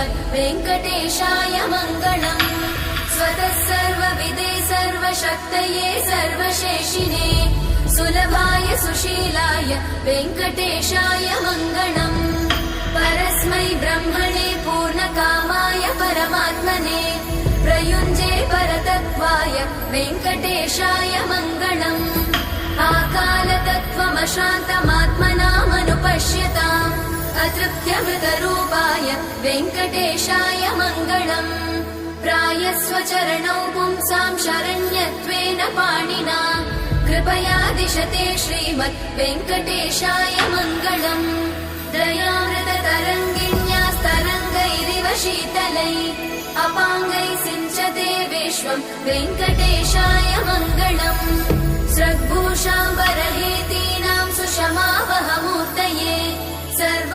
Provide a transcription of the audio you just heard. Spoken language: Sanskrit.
श्रीमद् वेङ्कटेशाय मङ्गलम्। स्वतः सर्वविदे सर्वशक्तये सर्वशेषिने सुलभाय सुशीलाय वेङ्कटेशाय मङ्गलम्। परस्मै ब्रह्मणे पूर्णकामाय परमात्मने प्रयुञ्जे परतत्त्वाय वेङ्कटेशाय मङ्गलम्। आकालतत्त्वमशान्तमात्मनामनुपश्यताम् अतृप्त्यमृतरूपाय वेङ्कटेशाय मङ्गलम्। प्रायस्वचरणौ पुंसां शरण्यत्वेन पाणिना कृपया दिशते श्रीमद् वेङ्कटेशाय मङ्गलम्। दयामृततरङ्गिण्यास्तरङ्गैरिव शीतलै अपाङ्गैः सिञ्चते विश्वं वेङ्कटेशाय मङ्गलम्। स्रग्भूषाम्बरहेतीनां सुषमावहमो